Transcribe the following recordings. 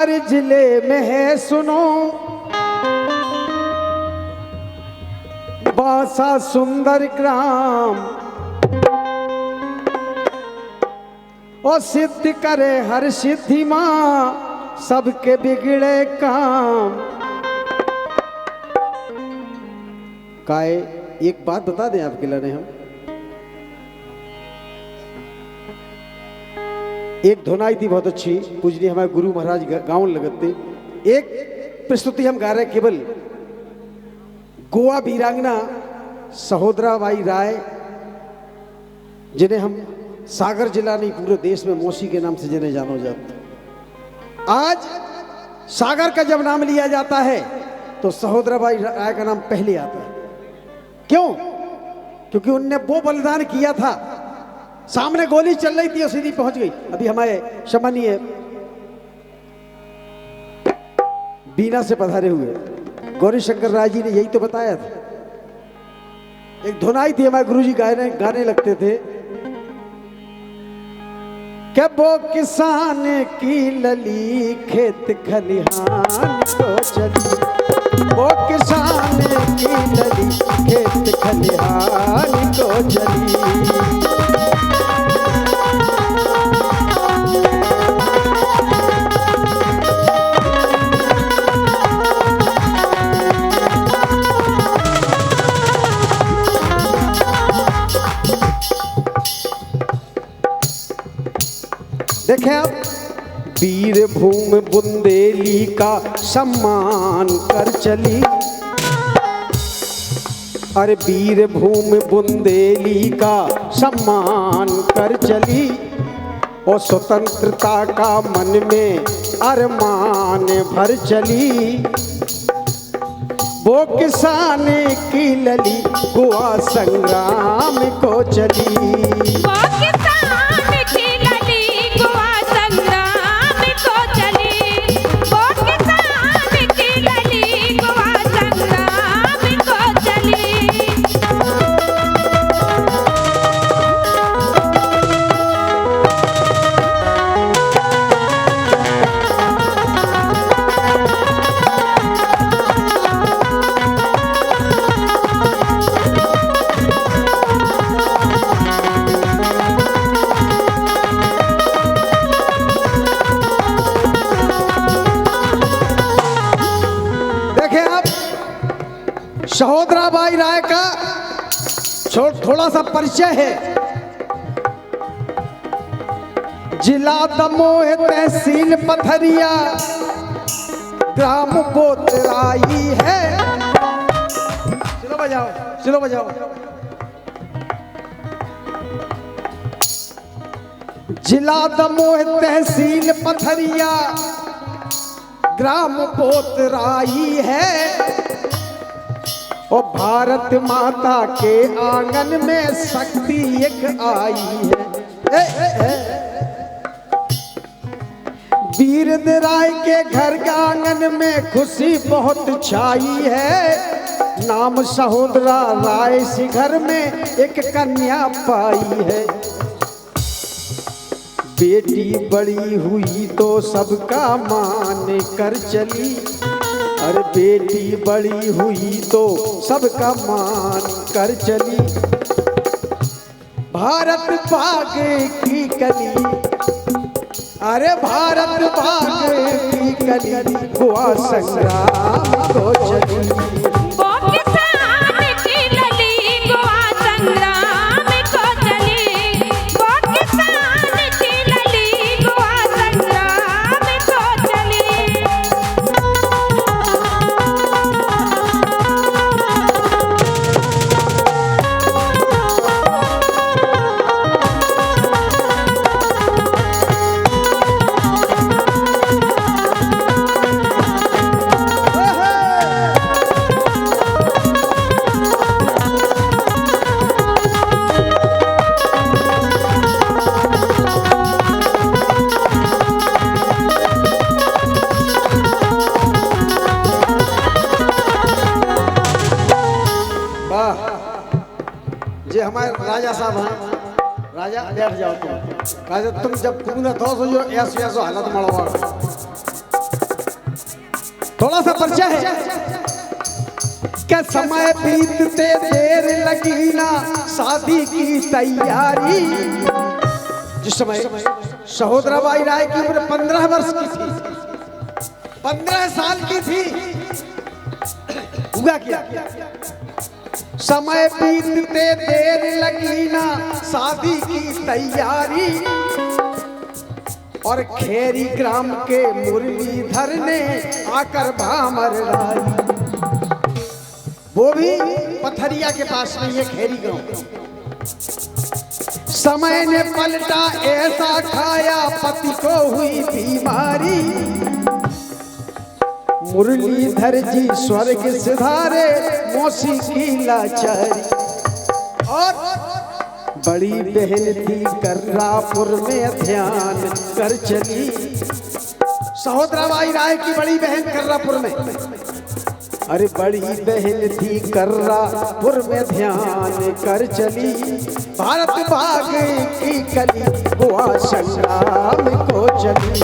हर जिले में है सुनो बासा सुंदर ग्राम, और सिद्ध करे हर सिद्धि माँ सबके बिगड़े काम। काए एक बात बता दें आपके लिए, हम एक धुन आई थी बहुत अच्छी, पूजनीय हमारे गुरु महाराज गाँव लगते। एक प्रस्तुति हम गा रहे केवल गोवा वीरांगना सहोदराबाई राय, जिन्हें हम सागर जिला नहीं पूरे देश में मौसी के नाम से जिन्हें जानो जाता। आज सागर का जब नाम लिया जाता है तो सहोदराबाई राय का नाम पहले आता है। क्यों? क्योंकि उनने वो बलिदान किया था, सामने गोली चल रही थी और सीधी पहुंच गई। अभी हमारे सम्मानीय बीना से पधारे हुए गौरी शंकर राय जी ने यही तो बताया था। एक धुन आई थी हमारे गुरुजी गाने लगते थे कि वो किसान की लली खेत खलिहान को चली, वो किसान की लली खेत खलिहान को चली। देखें आप, वीर भूमि बुंदेली का सम्मान कर चली, अरे वीर भूमि बुंदेली का सम्मान कर चली, और स्वतंत्रता का मन में अरमान भर चली। वो किसान की लली गोवा संग्राम को चली, सहोदराबाई राय का थोड़ा सा परिचय है। जिला दमोह, तहसील पथरिया, ग्राम बोतराई है। चलो बजाओ, चलो बजाओ। जिला दमोह, तहसील पथरिया, ग्राम बोतराई है, और भारत माता के आंगन में शक्ति एक आई है। वीरदराय के घर के आंगन में खुशी बहुत छाई है। नाम सहोदरा राय से घर में एक कन्या पाई है। बेटी बड़ी हुई तो सबका मान कर चली, अरे बेटी बड़ी हुई तो सबका मान कर चली। भारत भाग की कली, अरे भारत भाग की कली गोवा संग्राम को चली। ये हमारे राजा साहब हैं, राजा बैठ जाओ तुम। राजा तुम जब तुमने 200 ऐसो हालत मड़वा थोड़ा सा परिचय है क्या समय बीतते देर लगी ना शादी की तैयारी। जिस समय सहोदराबाई राय की उम्र 15 वर्ष की थी, 15 साल की थी, हुआ क्या? समय बीतते देर लगी ना शादी की तैयारी और खेरी ग्राम के मुरलीधर ने आकर भामर लाई। वो भी पथरिया के पास में ये खेरी गांव। समय ने पलटा ऐसा खाया पति को हुई बीमारी। मुरलीधर जी स्वर्ग सिधारे मौसी की लाचारी। और बड़ी बहन थी कर्रापुर में ध्यान कर चली। सहोदराबाई राय की बड़ी बहन कर्रापुर में, अरे बड़ी बहन थी कर्रापुर में ध्यान कर चली। भारत भाग की कली गोवा संग्राम को चली।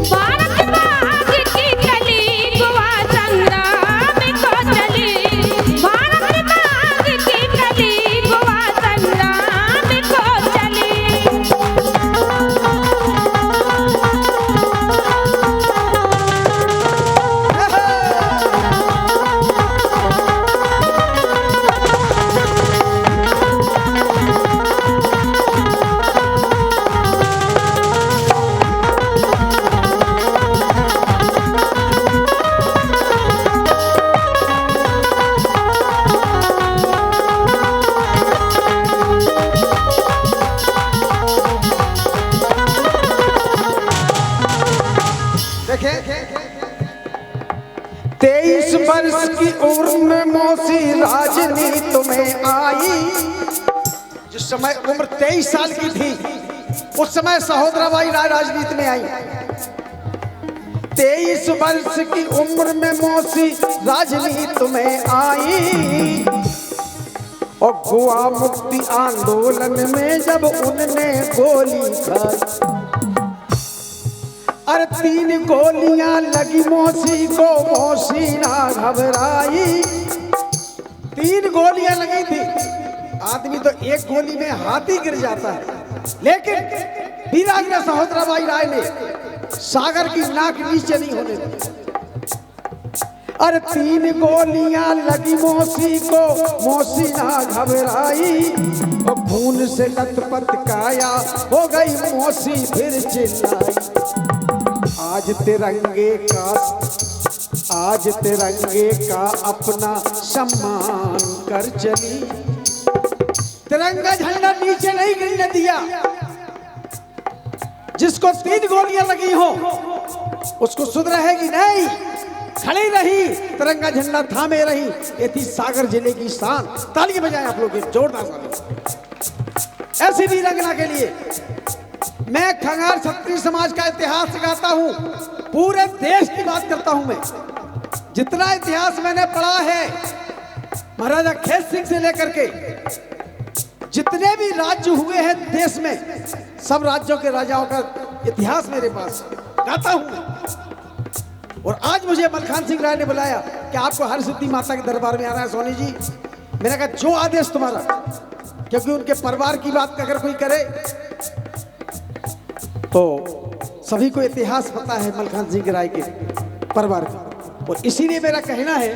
भारत भाग की कली गोवा संग्राम को चली। भारत भाग की कली गोवा संग्राम को चली। वर्ष की उम्र में मौसी राजनीति में आई। जिस समय उम्र 23 साल की थी उस समय सहोदराबाई राय राजनीति में आई। 23 वर्ष की उम्र में मौसी राजनीति में आई और गोवा मुक्ति आंदोलन में जब उनने गोली खाई। अरे 3 गोलियां लगी मौसी को, मौसी ना घबराई। 3 गोलियां लगी थी। आदमी तो एक गोली में हाथ ही गिर जाता है, लेकिन वीरांगना सहोदराबाई राय ने सागर की नाक नीचे नहीं होने दी। अरे 3 गोलियां लगी मौसी को, मौसी ना घबराई और खून से लथपथ काया हो गई मौसी फिर चिल्लाई। आज तिरंगे का अपना सम्मान कर चली। तिरंगा झंडा नीचे नहीं गिरने दिया। जिसको 3 गोलियां लगी हो उसको सुध रहेगी नहीं, खड़ी रही, तिरंगा झंडा थामे रही। ये थी सागर जिले की शान। तालियां बजाएं आप लोग जोरदार तालियां ऐसी वीरांगना के लिए। मैं खंगार क्षत्रिय समाज का इतिहास गाता हूं, पूरे देश की बात करता हूं। मैं जितना इतिहास मैंने पढ़ा है, महाराजा खेत सिंह से लेकर के जितने भी राज्य हुए हैं देश में, सब राज्यों के राजाओं का इतिहास मेरे पास गाता हूं। और आज मुझे मलखान सिंह राय ने बुलाया कि आपको हरसिद्धि माता के दरबार में आना है सोनी जी। मैंने कहा जो आदेश तुम्हारा, क्योंकि उनके परिवार की बात अगर कोई करे तो सभी को इतिहास पता है मलखान सिंह राय के परिवार का। और इसीलिए मेरा कहना है,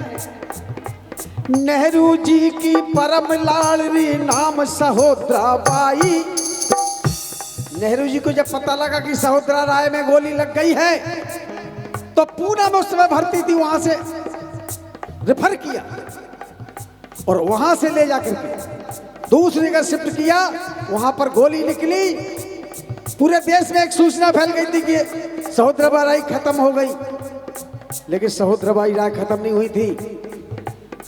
नेहरू जी की परम लाडली नाम सहोदराबाई। नेहरू जी को जब पता लगा कि सहोदरा राय में गोली लग गई है तो पूना में उस समय भर्ती थी, वहां से रेफर किया और वहां से ले जाकर के दूसरी जगह शिफ्ट किया। वहां पर गोली निकली, पूरे देश में एक सूचना फैल गई थी कि सहोदराबाई राय खत्म हो गई। लेकिन सहोदराबाई राय खत्म नहीं हुई थी,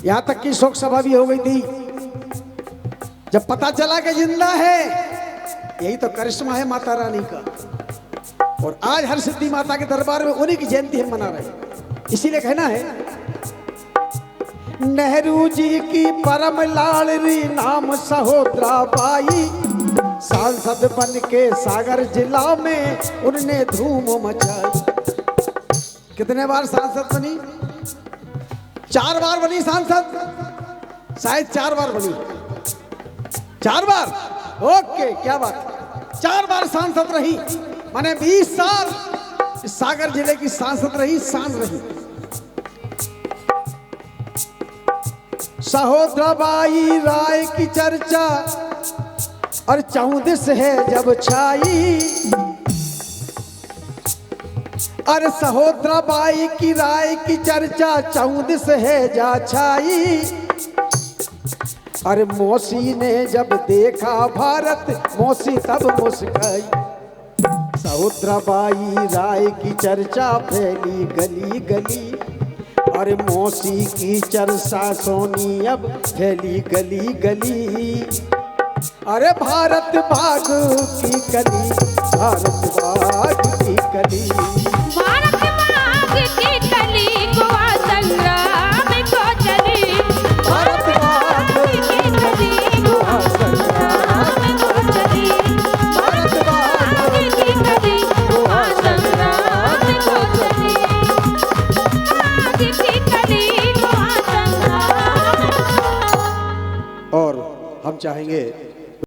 यहां तक कि शोक सभा भी हो गई थी। जब पता चला कि जिंदा है, यही तो करिश्मा है माता रानी का। और आज हरसिद्धि माता के दरबार में उन्हीं की जयंती हम मना रहे हैं। इसीलिए कहना है, नेहरू जी की परम लाडली नाम सहोदराबाई, सांसद बन के सागर जिला में उनने धूम मचाई। कितने बार सांसद बनी? 4 बार बनी सांसद, शायद 4 बार बनी, 4 बार। ओके, क्या बात, 4 बार सांसद रही, माने 20 साल इस सागर जिले की सांसद रही, शान रही। सहोदराबाई राय की चर्चा और 34 है जब छाई, अरे सहोदराबाई की राय की चर्चा 34 है जा छाई। अरे मौसी ने जब देखा भारत, मौसी तब मुस्काई। सहोदराबाई राय की चर्चा फैली गली गली, अरे मौसी की चर्चा सोनी अब फैली गली गली। अरे भारत भाग की कली, भारत भाग की कली, भारत मांग की कली गोवा संग्राम को चली। भारत भाग की कली गोवा संग्राम को चली। भारत मांग की कली गोवा संग्राम को चली। मांग की कली गोवा संग्राम। और हम चाहेंगे